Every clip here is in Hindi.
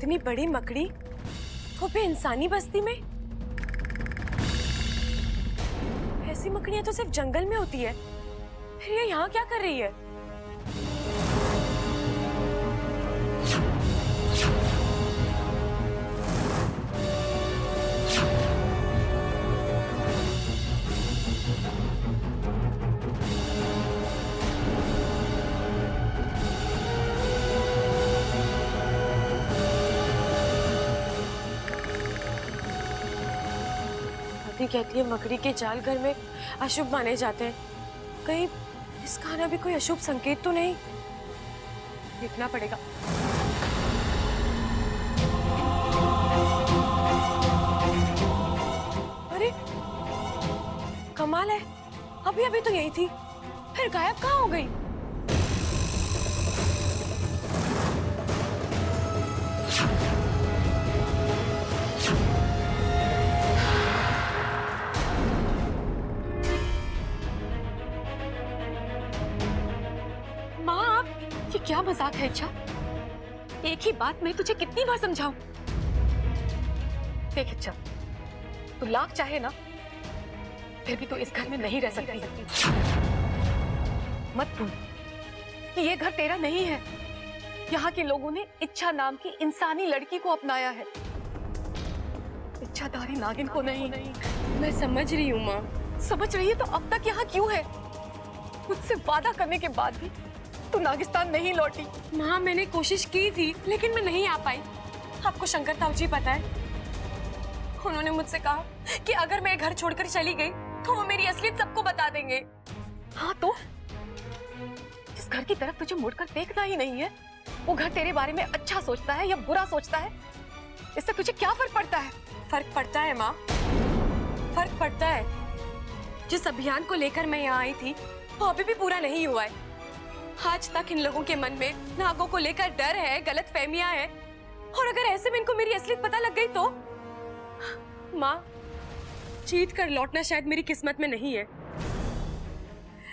इतनी बड़ी मकड़ी, वो भी इंसानी बस्ती में। ऐसी मकड़ियां तो सिर्फ जंगल में होती है, फिर ये यहाँ क्या कर रही है? कहती है मकड़ी के जाल घर में अशुभ माने जाते हैं। कहीं इसका आना भी कोई अशुभ संकेत तो नहीं? देखना पड़ेगा। अरे कमाल है, अभी अभी तो यही थी, फिर गायब कहाँ हो गई? ये क्या मजाक है इच्छा? एक ही बात मैं तुझे कितनी बार समझाऊं? देख इच्छा, तू लाख चाहे ना, फिर भी तू इस घर में नहीं रह सकती। मत भूल कि ये घर तेरा नहीं है। यहाँ के लोगों ने इच्छा नाम की इंसानी लड़की को अपनाया है, इच्छाधारी नागिन को नहीं। मैं समझ रही हूँ माँ। समझ रही है तो अब तक यहाँ क्यों है? मुझसे वादा करने के बाद भी तू नागिस्तान नहीं लौटी। माँ मैंने कोशिश की थी, लेकिन मैं नहीं आ पाई। आपको शंकर ताऊ जी पता है, उन्होंने मुझसे कहा कि अगर मैं घर छोड़कर चली गई तो वो मेरी असलियत सबको बता देंगे। हाँ तो इस घर की तरफ तुझे मुड़कर देखना ही नहीं है। वो घर तेरे बारे में अच्छा सोचता है या बुरा सोचता है, इससे तुझे क्या फर्क पड़ता है? फर्क पड़ता है माँ, फर्क पड़ता है। जिस अभियान को लेकर मैं यहाँ आई थी वो अभी भी पूरा नहीं हुआ है। आज तक इन लोगों के मन में नागों को लेकर डर है, गलतफहमियां हैं, और अगर ऐसे में इनको मेरी असलियत पता लग गई तो? माँ, जीत कर लौटना शायद मेरी किस्मत में नहीं है,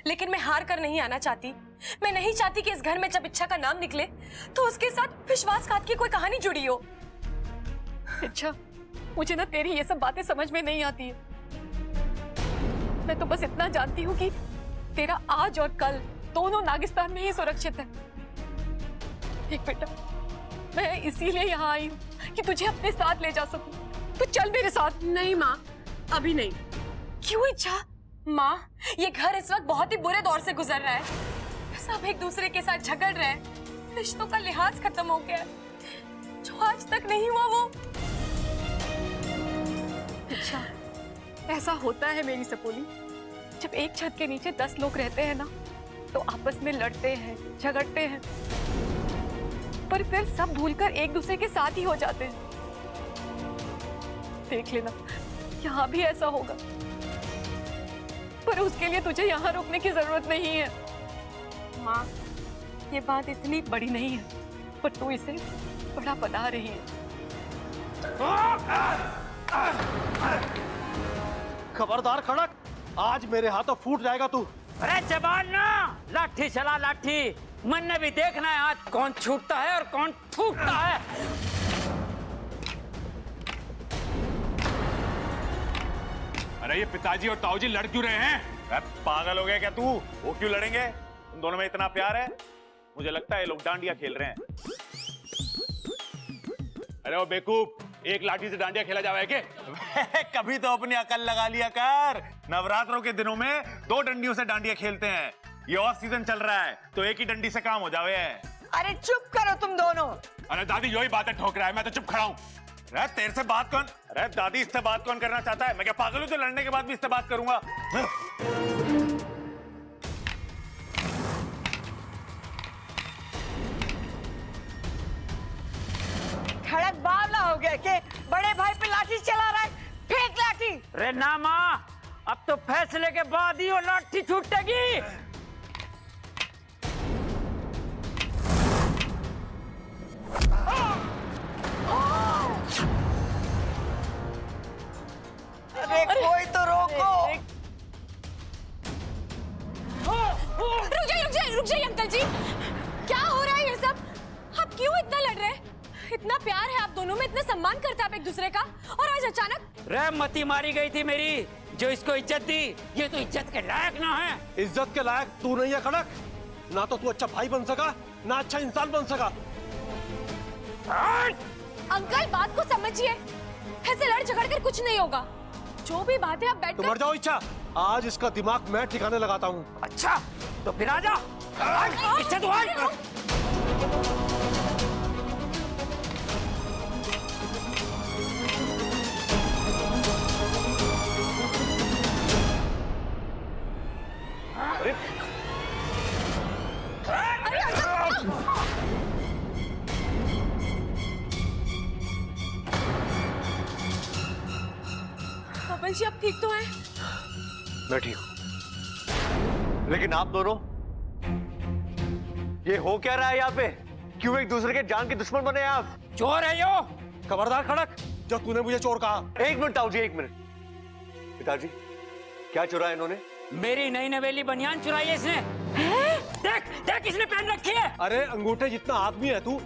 लेकिन मैं हार कर नहीं आना चाहती। मैं नहीं चाहती कि इस घर में जब इच्छा का नाम निकले तो उसके साथ विश्वासघात की कोई कहानी जुड़ी हो। इच्छा, मुझे ना तेरी ये सब बातें समझ में नहीं आती है। मैं तो बस इतना जानती हूँ कि तेरा आज और कल दोनों नागिस्तान में ही सुरक्षित है। एक बेटा, मैं इसीलिए यहाँ आई हूँ कि तुझे अपने साथ ले जा सकूं। तू चल मेरे साथ। नहीं माँ, अभी नहीं। क्यों इच्छा? माँ, ये घर इस वक्त बहुत ही बुरे दौर से गुजर रहा है। सब एक दूसरे के साथ झगड़ रहे हैं, रिश्तों का लिहाज खत्म हो गया है, जो आज तक नहीं हुआ वो। अच्छा, ऐसा होता है मेरी सपोली। जब एक छत के नीचे 10 लोग रहते हैं ना, तो आपस में लड़ते हैं, झगड़ते हैं, पर फिर सब भूलकर एक दूसरे के साथ ही हो जाते हैं। देख लेना, यहाँ भी ऐसा होगा, पर उसके लिए तुझे यहाँ रुकने की जरूरत नहीं है। माँ, ये बात इतनी बड़ी नहीं है, पर तू इसे बड़ा बना रही है। खबरदार खड़क, आज मेरे हाथों फूट जाएगा तू। अरे जबान ना, लाठी चला लाठी। मन ने भी देखना है आज कौन छूटता है और कौन फूटता है। अरे ये पिताजी और ताऊजी लड़ क्यों रहे हैं? पागल हो गया क्या तू? वो क्यों लड़ेंगे? तुम दोनों में इतना प्यार है? मुझे लगता है ये लोग डांडिया खेल रहे हैं। अरे वो बेवकूफ, एक लाठी से डांडिया खेला जावे क्या? कभी तो अपनी अकल लगा लिया कर। नवरात्रों के दिनों में 2 डंडियों से डांडिया खेलते हैं। ये ऑफ सीजन चल रहा है तो एक ही डंडी से काम हो जावे। अरे चुप करो तुम दोनों। अरे दादी यही बातें ठोक रहा है, मैं तो चुप खड़ा हूँ। अरे तेरे से बात कौन? अरे दादी इससे बात कौन करना चाहता है? मैं क्या पागल हूँ जो लड़ने के बाद भी इससे बात करूंगा? खड़क बावला हो गया के बड़े भाई पे लाठी चला रहा है। फेंक लाठी। अरे ना माँ, अब तो फैसले के बाद ही वो लाठी छूटेगी। अरे कोई तो रोको। रुक जाइए अंकल जी, क्या हो रहा है ये सब? आप क्यों इतना लड़ रहे हैं? इतना प्यार है आप दोनों में, इतना सम्मान करते हैं आप एक दूसरे का, और आज अचानक रहमती मारी गई थी मेरी, जो इसको इज्जत दी, ये तो इज्जत के लायक ना है। इज्जत के लायक तू नहीं है खड़क, ना तो तू अच्छा भाई बन सका, ना अच्छा इंसान बन सका। अंकल बात को समझिए, ऐसे लड़ झगड़ कर कुछ नहीं होगा। जो भी बात है आप बैठ तो मर जाओ इच्छा, आज इसका दिमाग मैं ठिकाने लगाता हूँ। अच्छा तो फिर आ जा, इच्छा तो आ। पवन जी आप ठीक तो हैं? मैं ठीक हूं, लेकिन आप दोनों ये हो क्या रहा है यहाँ पे? क्यों एक दूसरे के जान के दुश्मन बने आप? चोर है यो। खबरदार खड़क, जब तूने मुझे चोर कहा। एक मिनट ताऊ जी, एक मिनट। पिताजी क्या चुराया इन्होंने? मेरी नई नवेली बनियान चुराई है इसने। देख देख इसने पहन रखी है। अरे अंगूठे जितना आदमी है तू,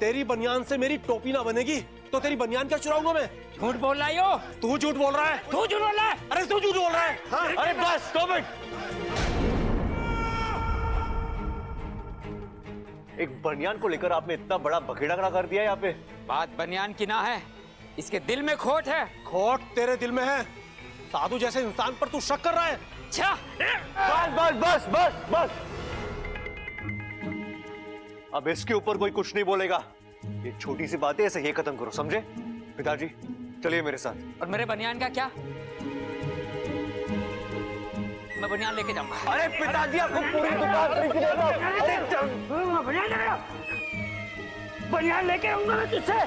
तेरी बनियान से मेरी टोपी ना बनेगी तो तेरी बनियान क्या चुराऊंगा मैं? झूठ बोल रहा है यो। तू झूठ बोल रहा है। तू झूठ बोल रहा है। अरे तू झूठ बोल रहा है। हाँ? अरे बस 2 मिनट। एक बनियान को लेकर आपने इतना बड़ा बखेड़ा खड़ा कर दिया यहाँ पे। बात बनियान की ना है, इसके दिल में खोट है। खोट तेरे दिल में है, साधु जैसे इंसान पर तू शक कर रहा है। अच्छा बस बस बस बस बस, अब इसके ऊपर कोई कुछ नहीं बोलेगा। ये छोटी सी बात है, ऐसे ये खत्म करो, समझे? पिताजी चलिए मेरे साथ। और मेरे बनियान का क्या? मैं बनियान लेके जाऊंगा। अरे पिताजी आपको पूरी दुकान खरीद के देगा। अरे बनियान लेके आऊंगा मैं तुझसे।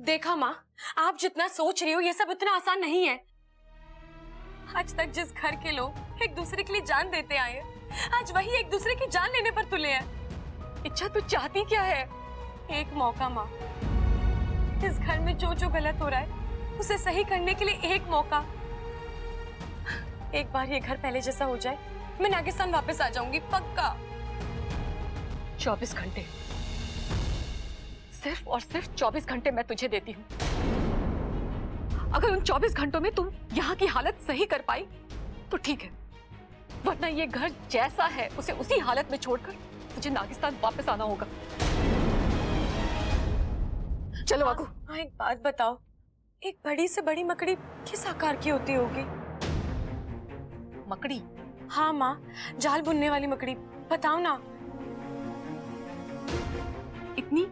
देखा माँ, आप जितना सोच रही हो ये सब इतना आसान नहीं है। आज तक जिस घर के लोग एक दूसरे के लिए जान देते आए, आज वही एक दूसरे की जान लेने पर तुले हैं। इच्छा तू चाहती क्या है? एक मौका माँ, इस घर में जो जो गलत हो रहा है उसे सही करने के लिए एक मौका। एक बार ये घर पहले जैसा हो जाए, मैं नागिस्तान वापस आ जाऊंगी पक्का। 24 घंटे, सिर्फ और सिर्फ 24 घंटे मैं तुझे देती हूँ। अगर उन 24 घंटों में तुम यहाँ की हालत सही कर पाई तो ठीक है, वरना ये घर जैसा है उसे उसी हालत में छोड़कर तुझे नागिस्तान वापस आना होगा। चलो आगू। हाँ एक बात बताओ, एक बड़ी से बड़ी मकड़ी किस आकार की होती होगी? मकड़ी? हाँ माँ, जाल बुनने वाली मकड़ी, बताओ ना। इतनी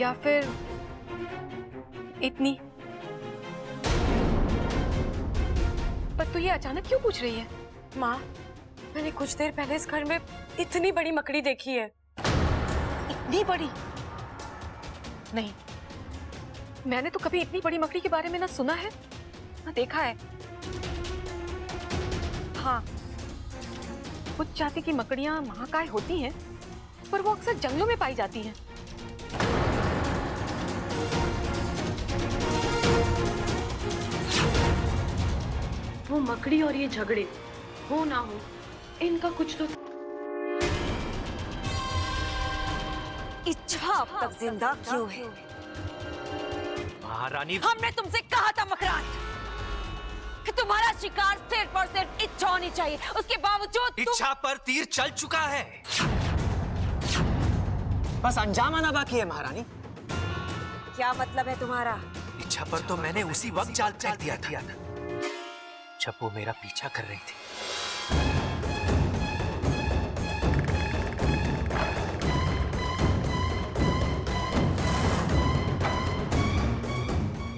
या फिर इतनी? पर तू ये अचानक क्यों पूछ रही है? माँ, मैंने कुछ देर पहले इस घर में इतनी बड़ी मकड़ी देखी है। इतनी बड़ी? नहीं, मैंने तो कभी इतनी बड़ी मकड़ी के बारे में ना सुना है ना देखा है। हाँ, कुछ जाति की मकड़ियां महाकाय होती हैं, पर वो अक्सर जंगलों में पाई जाती हैं। वो मकड़ी और ये झगड़े हो ना हो, इनका कुछ तो। इच्छा अब तक जिंदा क्यों है? महारानी, हमने तुमसे कहा था मकरान कि तुम्हारा शिकार सिर्फ और सिर्फ इच्छा होनी चाहिए, उसके बावजूद तुम... इच्छा पर तीर चल चुका है, बस अंजाम आना बाकी है महारानी। क्या मतलब है तुम्हारा? इच्छा पर तो मैंने उसी वक्त जाल फेंक दिया था जब वो मेरा पीछा कर रही थी।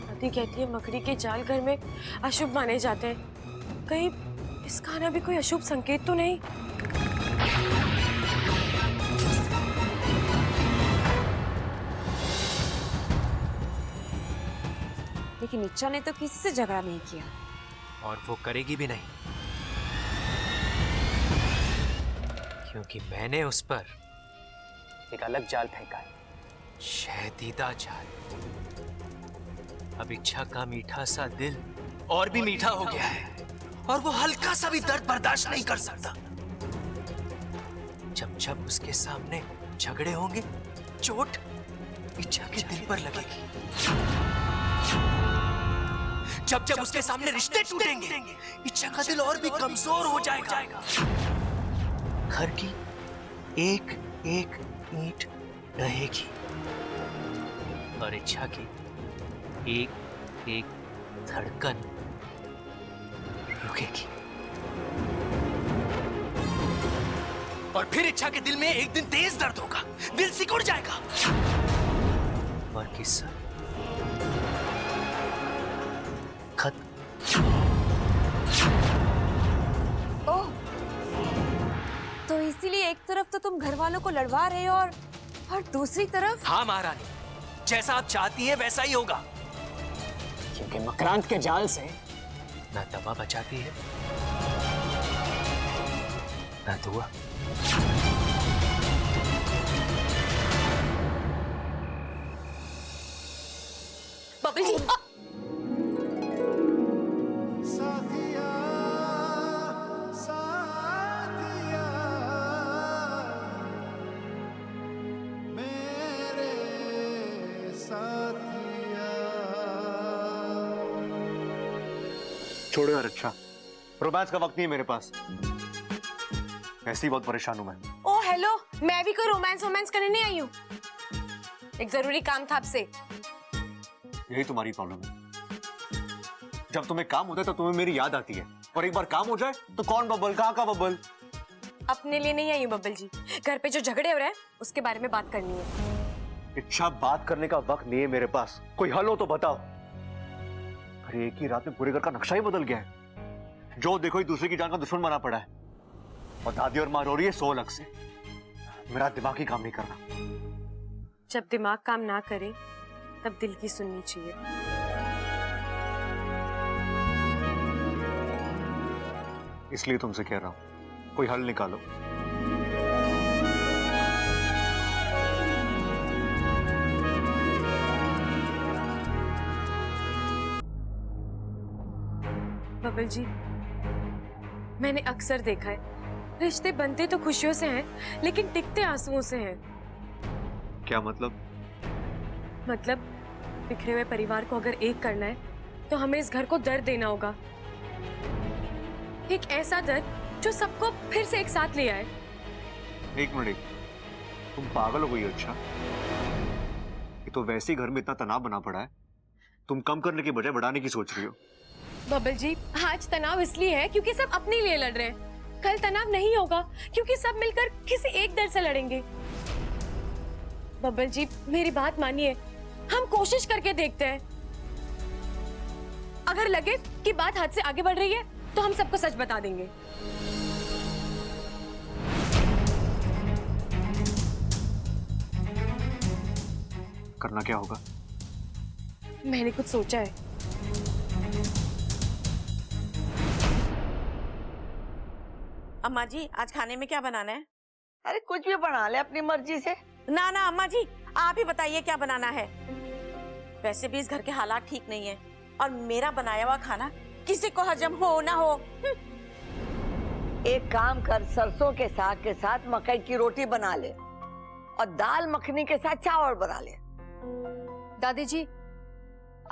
दादी कहती है मकड़ी के जाल घर में अशुभ माने जाते हैं। कहीं इसका आना भी कोई अशुभ संकेत तो नहीं? लेकिन इच्छा ने तो किसी से झगड़ा नहीं किया, और वो करेगी भी नहीं, क्योंकि मैंने उस पर एक अलग जाल फेंका है। शहदीदा जाल। अब इच्छा का मीठा सा दिल और भी मीठा हो गया है और वो हल्का सा भी दर्द बर्दाश्त नहीं कर सकता। जब जब उसके सामने झगड़े होंगे, चोट इच्छा के दिल पर लगेगी। जब जब उसके सामने रिश्ते टूटेंगे, इच्छा का दिल और भी कमजोर हो जाएगा। घर की एक एक ईंट रहेगी और इच्छा की एक एक धड़कन रुकेगी। और फिर इच्छा के दिल में एक दिन तेज दर्द होगा, दिल सिकुड़ जाएगा और किस्सा खत्म। ओह, तो इसीलिए एक तरफ तो तुम घर वालों को लड़वा रहे हो और दूसरी तरफ। हाँ महारानी, जैसा आप चाहती हैं वैसा ही होगा। क्योंकि मकरांत के जाल से ना दवा बचाती है ना दुआ। बबल जी, छोड़ो यार, अच्छा रोमांस का वक्त नहीं है मेरे पास। ऐसे ही बहुत परेशान हूं मैं। ओ हेलो, मैं भी कोई रोमांस करने नहीं आई हूँ। एक जरूरी काम था आपसे। यही तुम्हारी प्रॉब्लम है, जब तुम्हें काम होता है तो तुम्हें मेरी याद आती है, और एक बार काम हो जाए तो कौन बबल, कहाँ का बबल। अपने लिए नहीं आई हूँ बबल जी, घर पे जो झगड़े हो रहे हैं उसके बारे में बात करनी है। इच्छा, बात करने का वक्त नहीं है मेरे पास, कोई हल हो तो बताओ। अरे एक ही रात में पूरे घर का नक्शा ही बदल गया है। जो देखो ही दूसरे की जान का दुश्मन बना पड़ा है, और दादी और माँ रो रही है 100 अलग से। मेरा दिमाग ही काम नहीं करना। जब दिमाग काम ना करे तब दिल की सुननी चाहिए। इसलिए तुमसे कह रहा हूं, कोई हल निकालो। बबल जी, मैंने अक्सर देखा है, रिश्ते बनते तो खुशियों से हैं, लेकिन टिकते आंसुओं से हैं। क्या मतलब? मतलब बिखरे हुए परिवार को अगर एक करना है तो हमें इस घर को दर्द देना होगा। एक ऐसा दर्द जो सबको फिर से एक साथ ले आए। एक मिनट, तुम पागल हो गई हो? अच्छा, ये तो वैसे ही घर में इतना तनाव बना पड़ा है, तुम कम करने की बजाय बढ़ाने की सोच रही हो। बबल जी, आज तनाव इसलिए है क्योंकि सब अपने लिए लड़ रहे हैं। कल तनाव नहीं होगा क्योंकि सब मिलकर किसी एक दर्द से लड़ेंगे। बबल जी, मेरी बात मानिए, हम कोशिश करके देखते हैं। अगर लगे कि बात हाथ से आगे बढ़ रही है तो हम सबको सच बता देंगे। करना क्या होगा? मैंने कुछ सोचा है। अम्मा जी, आज खाने में क्या बनाना है? अरे कुछ भी बना ले अपनी मर्जी से। ना ना अम्मा जी, आप ही बताइए क्या बनाना है। वैसे भी इस घर के हालात ठीक नहीं है, और मेरा बनाया हुआ खाना किसी को हजम हो ना हो। एक काम कर, सरसों के साग के साथ मकई की रोटी बना ले और दाल मखनी के साथ चावल बना ले। दादी जी,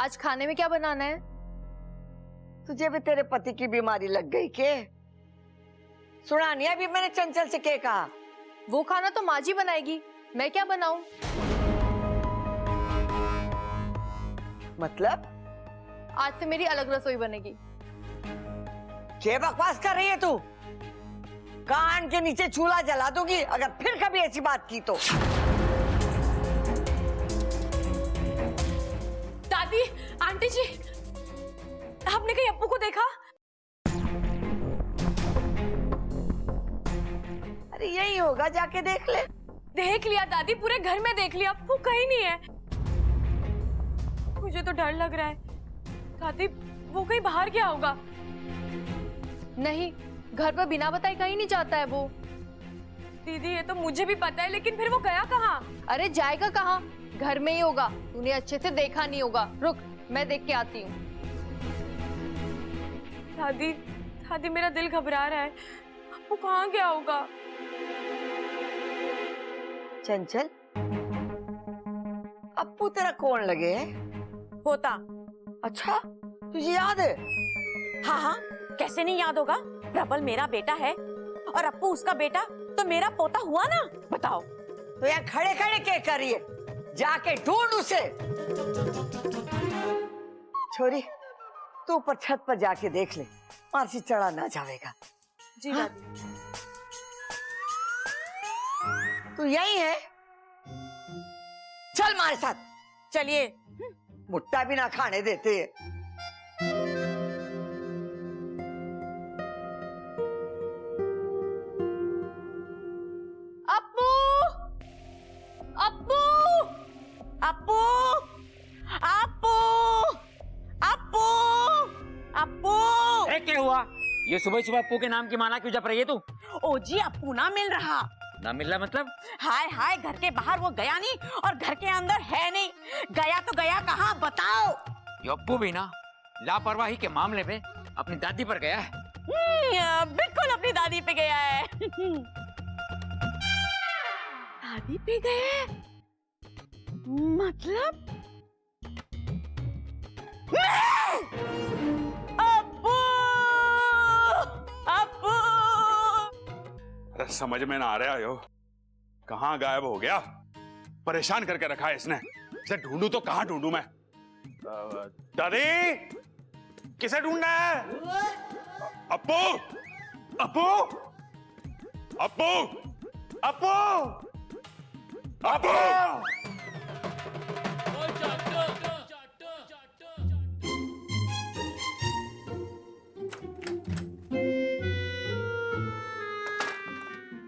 आज खाने में क्या बनाना है? तुझे भी तेरे पति की बीमारी लग गई के? सुना नहीं अभी मैंने चंचल से क्या कहा? वो खाना तो माँ जी बनाएगी, मैं क्या बनाऊं? मतलब आज से मेरी अलग रसोई बनेगी। क्या बकवास कर रही है तू? कान के नीचे चूल्हा जला दूंगी अगर फिर कभी ऐसी बात की तो। दादी, आंटी जी, आपने कहीं अप्पू को देखा? अरे यही होगा, जाके देख ले। देख लिया दादी, पूरे घर में देख लिया, अप्पू कहीं नहीं है। मुझे तो डर लग रहा है। दादी, वो कहीं बाहर गया होगा। नहीं, घर पर बिना बताए कहीं नहीं जाता है वो। दीदी, ये तो मुझे भी पता है, लेकिन फिर वो गया कहाँ? अरे जाएगा कहाँ, घर में ही होगा। तूने अच्छे से देखा नहीं होगा। रुक, मैं देख के आती हूँ। दादी, दादी मेरा दिल घबरा रहा है। वो कहाँ गया होगा? चंचल, अप्पू तेरा कौन लगे है? होता। अच्छा, तुझे याद है? हाँ हाँ, कैसे नहीं याद होगा? प्रबल मेरा बेटा है और अप्पू उसका बेटा, तो मेरा पोता हुआ ना। बताओ। तो यहाँ खड़े खड़े क्या कर रही है? जाके ढूंढ उसे। छोरी, तू ऊपर छत पर जाके देख ले, वहां से चढ़ा ना जाएगा। जी दादी। तू यही है? चल हमारे साथ। चलिए। मुट्ठा भी ना खाने देते है। अप्पू, अप्पू, अप्पू, अप्पू, अप्पू, अप्पू। अरे क्या हुआ? ये सुबह सुबह अप्पू के नाम की माला क्यों जप रही है तू? ओ जी, अप्पू ना मिल रहा। ना मिल रहा मतलब? हाय हाय, घर के बाहर वो गया नहीं और घर के अंदर है नहीं। गया तो गया कहाँ, बताओ। ये अप्पू भी ना लापरवाही के मामले में अपनी दादी पर गया है। बिल्कुल अपनी दादी पे गया है। दादी पे गया है? मतलब अप्पू, अप्पू। अरे समझ में ना आ रहा हो, कहाँ गायब हो गया? परेशान करके रखा है इसने। इसे ढूंढूं तो कहाँ ढूंढूं मैं? दादी, किसे ढूंढना है? अप्पू, अप्पू, अप्पू, अप्पू, अप्पू।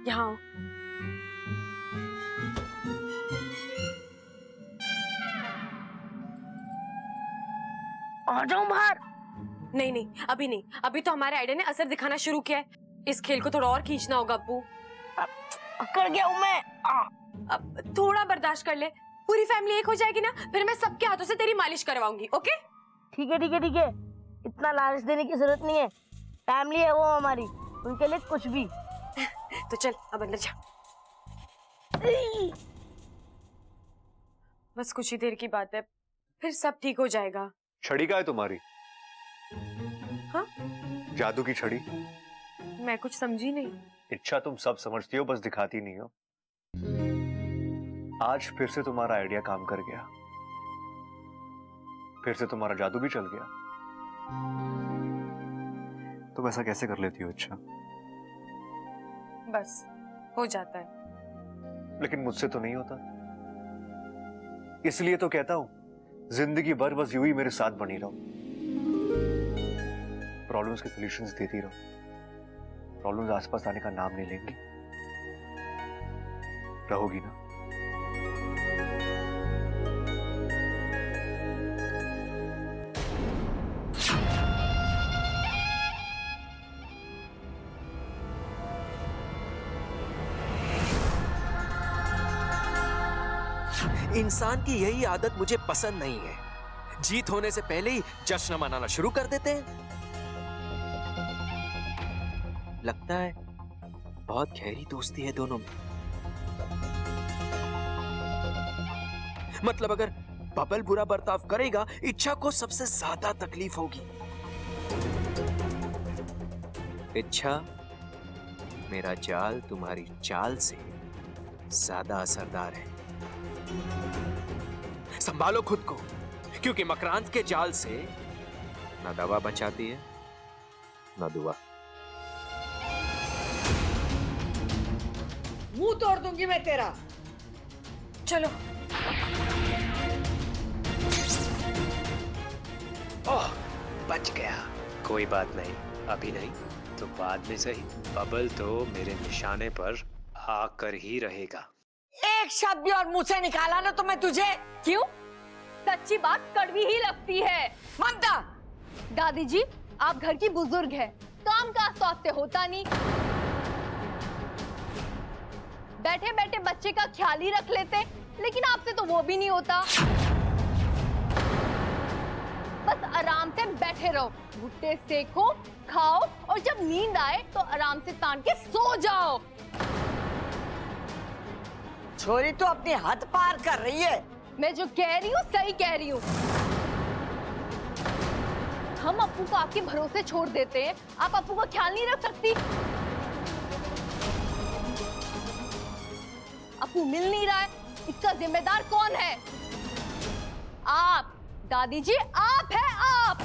यहाँ आओ। आ जाओ बाहर। नहीं नहीं, अभी नहीं। अभी तो हमारे आइडिया ने असर दिखाना शुरू किया है। इस खेल को थोड़ा और खींचना होगा अप्पू। कर गया हूँ मैं। अब थोड़ा बर्दाश्त कर ले। पूरी फैमिली एक हो जाएगी ना, फिर मैं सबके हाथों से तेरी मालिश करवाऊंगी। ओके? ठीक है ठीक है ठीक है, इतना लालच देने की जरूरत नहीं है। फैमिली है वो हमारी, उनके लिए कुछ भी। तो चल अब अंदर जा। बस कुछ ही देर की बात है, फिर सब ठीक हो जाएगा। छड़ी का है तुम्हारी? हाँ? जादू की छड़ी। मैं कुछ समझी नहीं। इच्छा तुम सब समझती हो, बस दिखाती नहीं हो। आज फिर से तुम्हारा आइडिया काम कर गया, फिर से तुम्हारा जादू भी चल गया। तुम ऐसा कैसे कर लेती हो इच्छा? बस हो जाता है। लेकिन मुझसे तो नहीं होता, इसलिए तो कहता हूं जिंदगी भर बस यूं ही मेरे साथ बनी रहो, प्रॉब्लम्स के सॉल्यूशंस देती रहो। प्रॉब्लम्स आसपास आने का नाम नहीं लेंगी, रहोगी ना? इंसान की यही आदत मुझे पसंद नहीं है। जीत होने से पहले ही जश्न मनाना शुरू कर देते हैं। लगता है बहुत गहरी दोस्ती है दोनों में। मतलब अगर बबल बुरा बर्ताव करेगा, इच्छा को सबसे ज्यादा तकलीफ होगी। इच्छा, मेरा जाल तुम्हारी चाल से ज्यादा असरदार है। संभालो खुद को, क्योंकि मकरांत के जाल से न दवा बचाती है न दुआ। मुंह तोड़ दूंगी मैं तेरा। चलो। ओह, बच गया। कोई बात नहीं, अभी नहीं तो बाद में सही। बबल तो मेरे निशाने पर आकर ही रहेगा। एक शब्द भी और मुंह से निकाला ना तो मैं तुझे। क्यों? सच्ची बात कड़वी ही लगती है। ममता, दादी जी, आप घर की बुजुर्ग हैं, काम काज तो आपसे होता नहीं। बैठे बैठे बच्चे का ख्याल ही रख लेते, लेकिन आपसे तो वो भी नहीं होता। बस आराम से बैठे रहो, भुट्टे सेको, खाओ और जब नींद आए तो आराम से तान के सो जाओ। छोरी तो अपनी हद पार कर रही है। मैं जो कह रही हूँ सही कह रही हूँ। हम अप्पू को आपके भरोसे छोड़ देते हैं, आप अप्पू का ख्याल नहीं रख सकती? अप्पू मिल नहीं रहा है, इसका जिम्मेदार कौन है? आप दादी जी, आप है आप।